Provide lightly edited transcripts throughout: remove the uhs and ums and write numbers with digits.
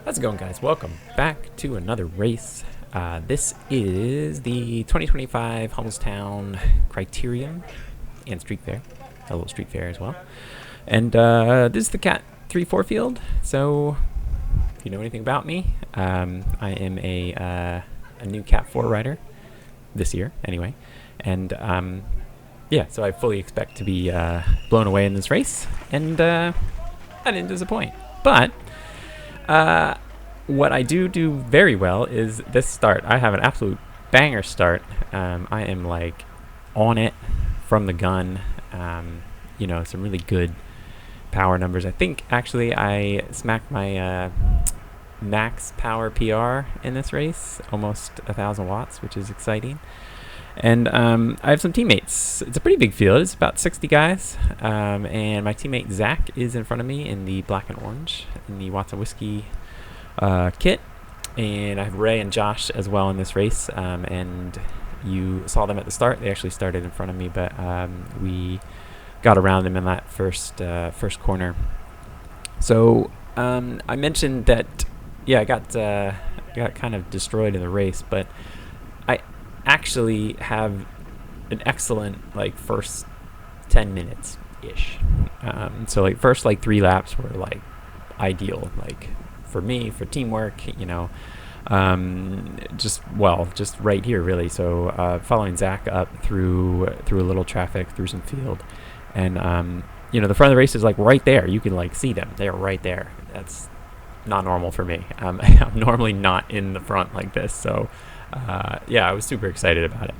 How's it going, guys? Welcome back to another race. This is the 2025 Hummelstown Criterium and Street Fair, a little Street Fair as well. And this is the Cat 3-4 field. So, if you know anything about me, I am a new Cat 4 rider this year, anyway. And yeah, so I fully expect to be blown away in this race, and I didn't disappoint. But what I do very well is this start. I have an absolute banger start. I am like on it from the gun. You know, some really good power numbers. I think actually I smacked my max power PR in this race, almost 1,000 watts, which is exciting. And I have some teammates. It's a pretty big field. It's about 60 guys. And my teammate Zach is in front of me in the black and orange in the Watson Whiskey kit. And I have Ray and Josh as well in this race. And you saw them at the start. They actually started in front of me, but we got around them in that first corner. So I mentioned that, yeah, I got kind of destroyed in the race, but I actually have an excellent like first 10 minutes ish. So like first like 3 laps were like ideal, like for me, for teamwork, you know, just right here really. So following Zach up through a little traffic, through some field, and you know, the front of the race is like right there. You can like see them. They're right there. That's not normal for me. I'm normally not in the front like this. So yeah, I was super excited about it.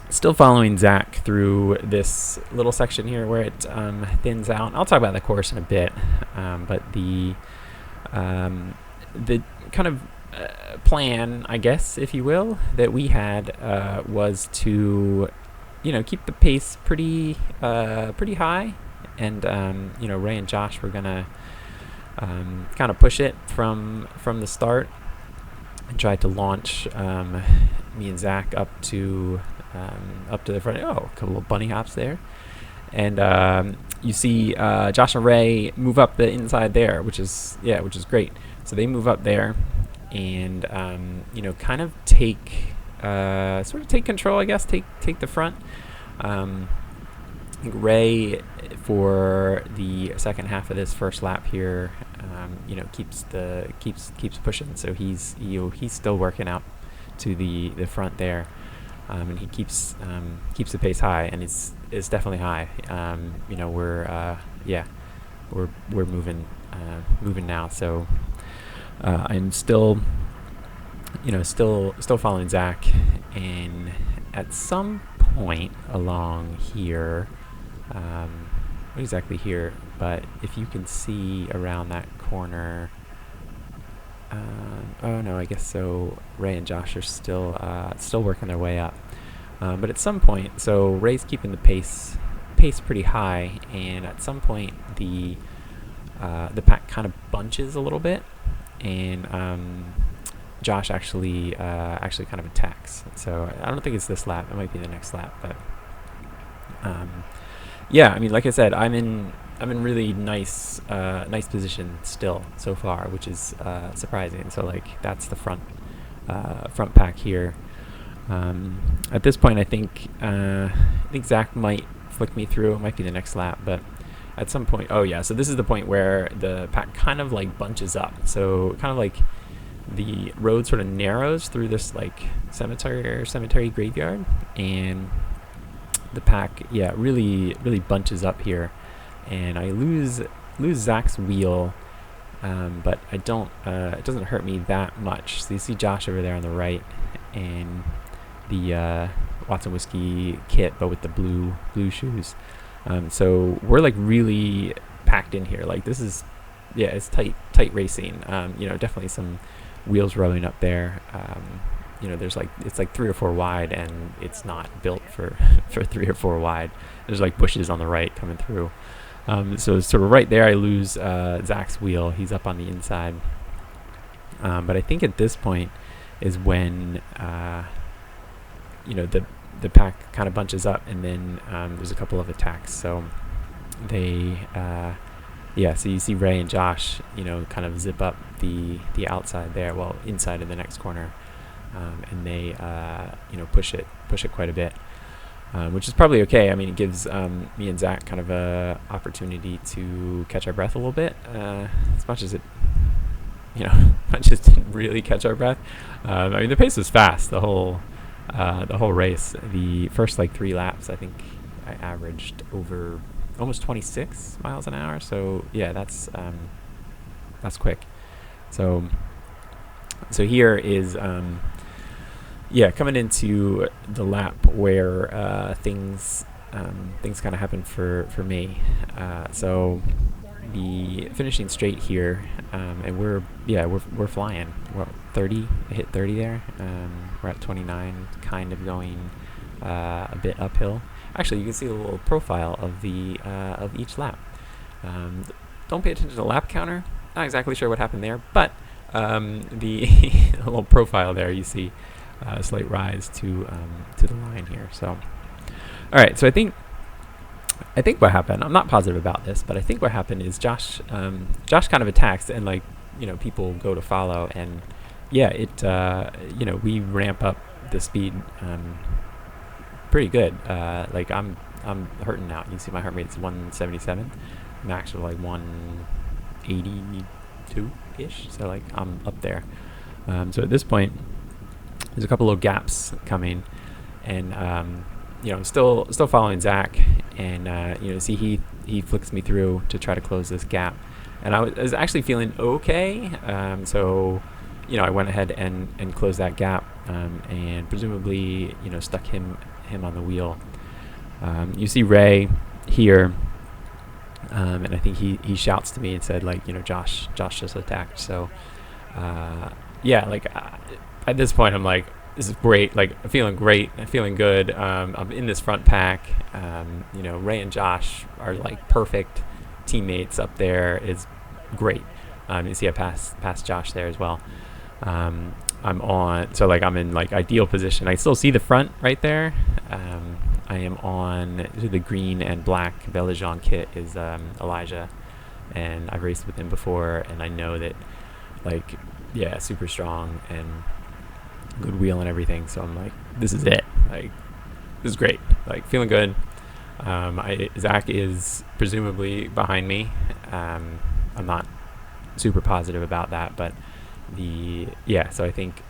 Still following Zach through this little section here where it thins out. I'll talk about the course in a bit, but the kind of plan, I guess, if you will, that we had was to, you know, keep the pace pretty high, and you know, Ray and Josh were gonna kind of push it from the start and tried to launch me and Zach up to the front. Oh, a couple of bunny hops there, and you see Josh and Ray move up the inside there, which is great. So they move up there, and you know, kind of take control, I guess. Take the front. I think Ray, for the second half of this first lap here, you know, keeps pushing. So he's still working out to the front there, and he keeps the pace high, and it's definitely high. You know, we're moving now. So I'm still following Zach, and at some point along here. Not exactly here, but if you can see around that corner, oh no, I guess so. Ray and Josh are still working their way up, but at some point, so Ray's keeping the pace pretty high, and at some point the pack kind of bunches a little bit, and Josh actually kind of attacks. So I don't think it's this lap; it might be the next lap, but. Yeah, I mean, like I said, I'm in really nice position still so far, which is surprising. So like that's the front pack here. At this point, I think Zach might flick me through. It might be the next lap, but at some point, oh yeah. So this is the point where the pack kind of like bunches up. So kind of like the road sort of narrows through this like cemetery graveyard, and the pack, yeah, really bunches up here, and I lose Zach's wheel, but I don't. It doesn't hurt me that much. So you see Josh over there on the right, and the Watson Whiskey kit, but with the blue shoes. So we're like really packed in here. Like this is, yeah, it's tight racing. You know, definitely some wheels rolling up there. You know, there's like, it's like 3 or 4 wide, and it's not built for 3 or 4 wide. There's like bushes on the right coming through. So sort of right there, I lose Zach's wheel. He's up on the inside. But I think at this point is when, you know, the pack kind of bunches up, and then there's a couple of attacks. So they, yeah, so you see Ray and Josh, kind of zip up the outside there, well, inside of the next corner, and they push it quite a bit, which is probably okay. I mean, it gives me and Zach kind of a opportunity to catch our breath a little bit, as much as it, much as didn't really catch our breath. I mean, the pace was fast the whole race. The first 3 laps, I think I averaged over almost 26 miles an hour. So yeah, that's quick. So here is coming into the lap where things kind of happen for me. So the finishing straight here, and we're flying. We're 30. I hit 30 there. We're at 29, kind of going a bit uphill. Actually, you can see a little profile of the of each lap. Don't pay attention to the lap counter. Not exactly sure what happened there, but the little profile there, you see a slight rise to the line here. So, all right. So I think what happened, I'm not positive about this, but I think what happened is Josh kind of attacks, and people go to follow, and we ramp up the speed pretty good. I'm hurting now. You see my heart rate's 177, max of 182 ish. So I'm up there. So at this point, there's a couple little gaps coming, and still following Zach, and see he flicks me through to try to close this gap, and I was actually feeling okay. So I went ahead and closed that gap, and presumably stuck him on the wheel. You see Ray here, and I think he shouts to me and said Josh just attacked. So at this point I'm like, this is great. I'm feeling great. I'm feeling good. I'm in this front pack. Ray and Josh are perfect teammates up there. Is great. You see I passed Josh there as well. I'm on, so I'm in ideal position. I still see the front right there. I am on the green and black Belajon kit is Elijah, and I've raced with him before, and I know that super strong and good wheel and everything. So I'm this is it. This is great. Feeling good. Zach is presumably behind me. I'm not super positive about that, but so I think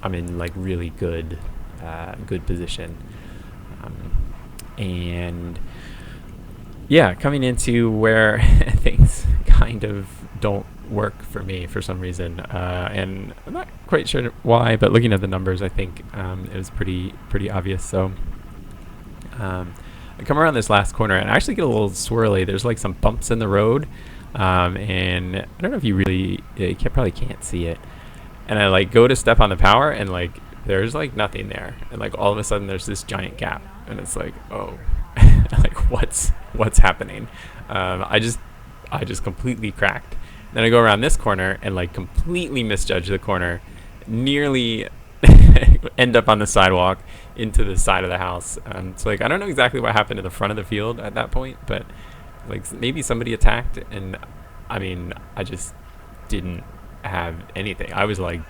I'm in really good position, and coming into where things kind of don't work for me for some reason, and I'm not quite sure why, but looking at the numbers, I think it was pretty obvious. So I come around this last corner and I actually get a little swirly. There's some bumps in the road, and I don't know if you probably can't see it, and I go to step on the power, and there's nothing there, and all of a sudden there's this giant gap, and it's oh what's happening. I just completely cracked. Then I go around this corner and completely misjudge the corner, nearly end up on the sidewalk into the side of the house. So I don't know exactly what happened to the front of the field at that point, but maybe somebody attacked, and I mean I just didn't have anything. I was it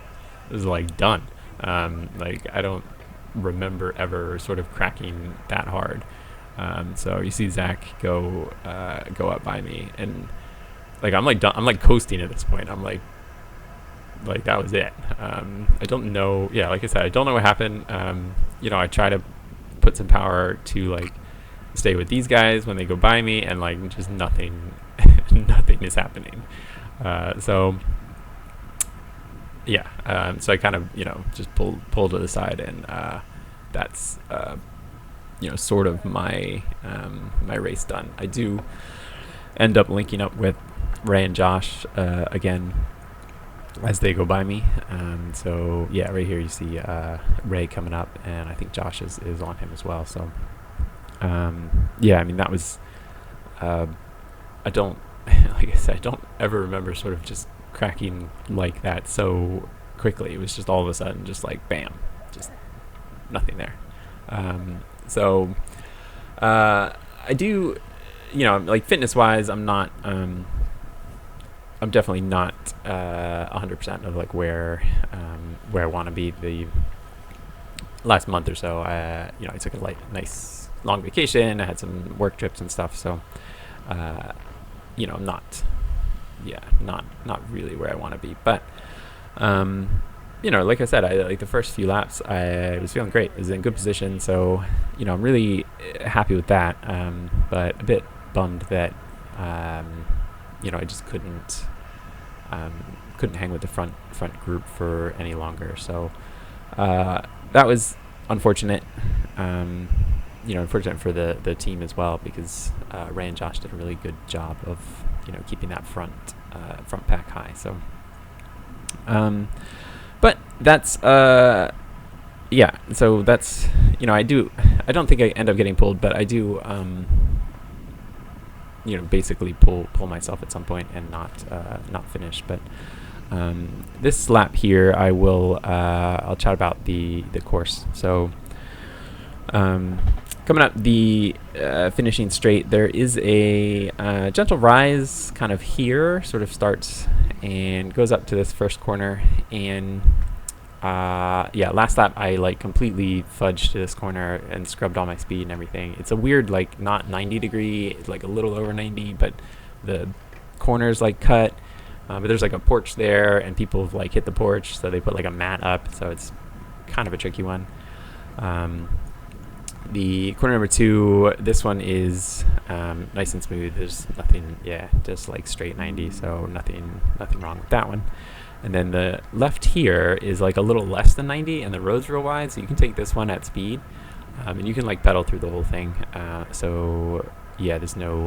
was done. I don't remember ever sort of cracking that hard. So you see Zach go up by me, and I'm done. I'm coasting at this point. I'm that was it. I don't know. Yeah, like I said, I don't know what happened. I try to put some power to stay with these guys when they go by me, and just nothing, nothing is happening. So I kind of just pull to the side, and that's sort of my my race done. I do end up linking up with Ray and Josh again as they go by me. So right here you see Ray coming up, and I think Josh is on him as well. So I mean that was I don't like I said, I don't ever remember sort of just cracking like that so quickly. It was just all of a sudden just bam, just nothing there. So I do like fitness wise, I'm definitely not 100% of like where I want to be. The last month or so, I took a nice long vacation. I had some work trips and stuff, so I'm not really where I want to be. But like I said, I like the first few laps, I was feeling great. I was in good position, so I'm really happy with that. But a bit bummed that I just couldn't hang with the front group for any longer. So that was unfortunate. Unfortunate for the team as well, because Ray and Josh did a really good job of keeping that front pack high. So, but that's So that's I don't think I end up getting pulled, but I do basically pull myself at some point and not finish. But this lap here, I'll chat about the course. So coming up the finishing straight, there is a gentle rise kind of here, sort of starts and goes up to this first corner. And last lap I like completely fudged to this corner and scrubbed all my speed and everything. It's a weird, like, not 90 degree, it's like a little over 90, but the corners like cut. But there's like a porch there, and people have like hit the porch, so they put like a mat up, so it's kind of a tricky one. The corner number 2, this one is nice and smooth. There's nothing, just like straight 90, so nothing wrong with that one. And then the left here is like a little less than 90, and the road's real wide, so you can take this one at speed, and you can like pedal through the whole thing. There's no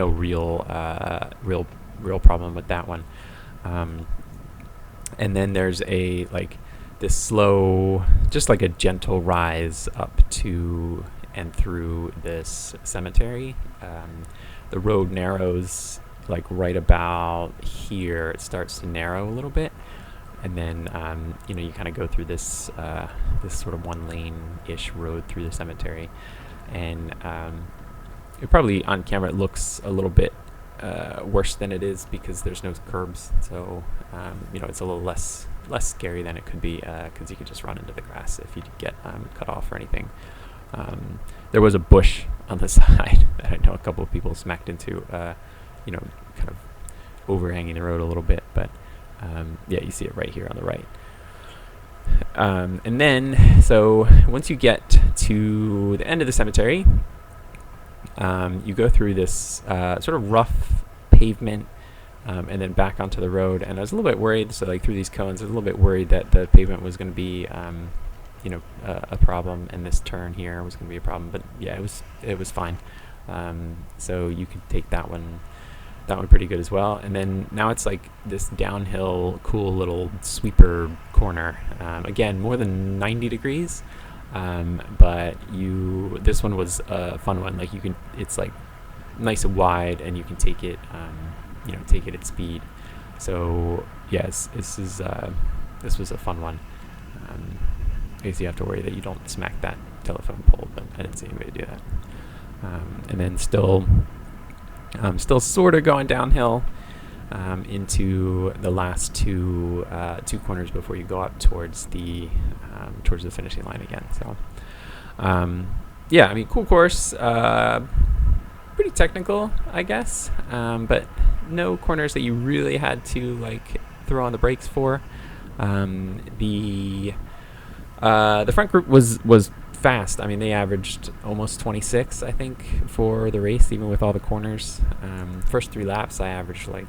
real problem with that one. And then there's a like this slow, just like a gentle rise up to and through this cemetery. The road narrows like right about here. It starts to narrow a little bit, and then you kind of go through this sort of one lane-ish road through the cemetery. And it probably on camera it looks a little bit worse than it is, because there's no curbs, so it's a little less scary than it could be, because you could just run into the grass if you get cut off or anything. There was a bush on the side that I know a couple of people smacked into, kind of overhanging the road a little bit, but you see it right here on the right. And then, so once you get to the end of the cemetery, you go through this sort of rough pavement, and then back onto the road. And I was a little bit worried, so like through these cones, I was a little bit worried that the pavement was going to be, a problem, and this turn here was going to be a problem. But yeah, it was fine. So you could take that one pretty good as well. And then now it's like this downhill, cool little sweeper corner. Again, more than 90 degrees. But this one was a fun one. Like it's like nice and wide, and you can take it at speed. So yes, this was a fun one. I guess you have to worry that you don't smack that telephone pole, but I didn't see anybody do that. And then still sort of going downhill into the last two corners before you go up towards the finishing line again. So cool course, pretty technical, I guess, but no corners that you really had to like throw on the brakes for. The front group was fast. I mean, they averaged almost 26, I think, for the race, even with all the corners. First 3 laps, I averaged like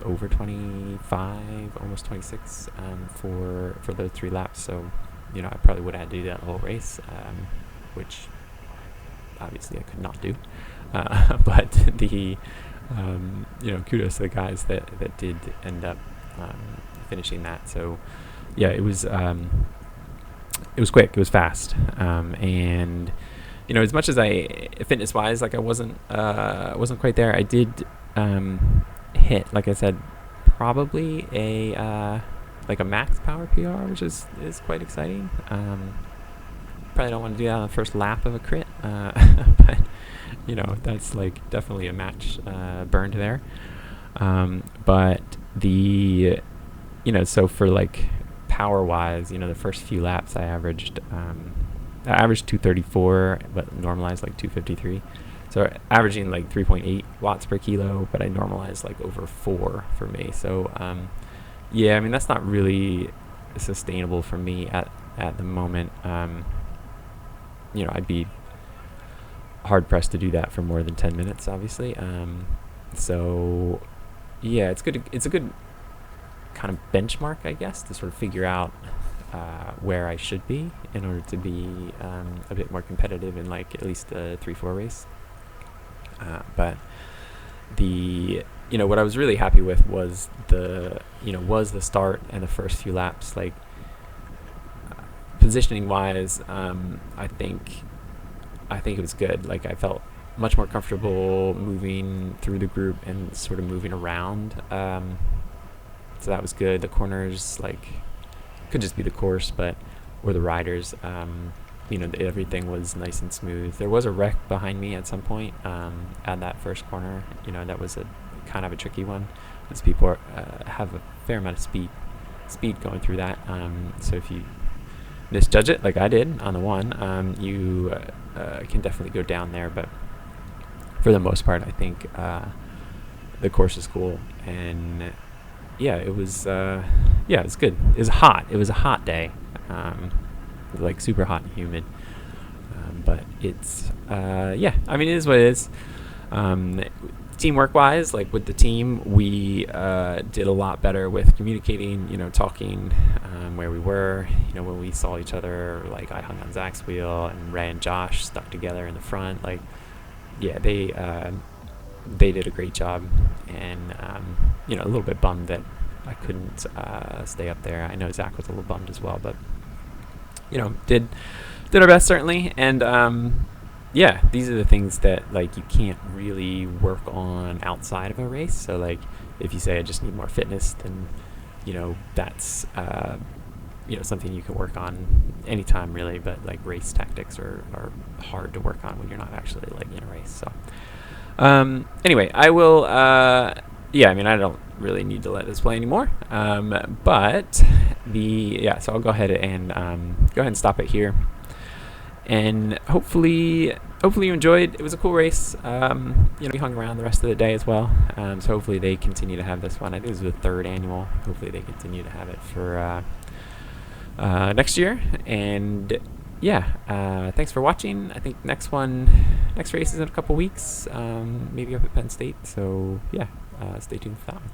over 25, almost 26 for those 3 laps. So, I probably would have had to do that whole race, which obviously I could not do. But the kudos to the guys that did end up finishing that. So, yeah, it was quick, it was fast, and as much as fitness wise, like I wasn't quite there, I did hit, like I said, probably a max power PR, which is quite exciting. Probably don't want to do that on the first lap of a crit, but That's like definitely a match burned there. But so for like power wise, the first few laps I averaged 234, but normalized like 253. So averaging like 3.8 watts per kilo, but I normalized like over 4 for me. So yeah, I mean that's not really sustainable for me at the moment. I'd be hard pressed to do that for more than 10 minutes, obviously. So yeah, it's a good kind of benchmark, I guess, to sort of figure out where I should be in order to be a bit more competitive in like at least a 3-4 race. But what I was really happy with was the start and the first few laps. Like positioning wise, I think it was good. Like I felt much more comfortable moving through the group and sort of moving around. So that was good. The corners, like, could just be the course, or the riders. Everything was nice and smooth. There was a wreck behind me at some point at that first corner. That was a kind of a tricky one, because people have a fair amount of speed going through that. So if you misjudge it, like I did on the one, you can definitely go down there. But for the most part, I think the course is cool, and yeah, it was good. It was hot. It was a hot day, like super hot and humid. But it's I mean, it is what it is. Teamwork wise, like with the team, we did a lot better with communicating, talking where we were, when we saw each other. Like I hung on Zach's wheel, and Ray and Josh stuck together in the front. Like, yeah, they did a great job, and a little bit bummed that I couldn't stay up there. I know Zach was a little bummed as well, but did our best certainly. And these are the things that like you can't really work on outside of a race. So like if you say I just need more fitness, then that's something you can work on anytime really. But like race tactics are hard to work on when you're not actually like in a race. So anyway, I will I don't really need to let this play anymore. But so I'll go ahead and stop it here. And hopefully you enjoyed. It was a cool race. We hung around the rest of the day as well. So hopefully they continue to have this one. I think this is the 3rd annual. Hopefully they continue to have it for next year. And thanks for watching. I think next race is in a couple weeks, maybe up at Penn State. So stay tuned for that one.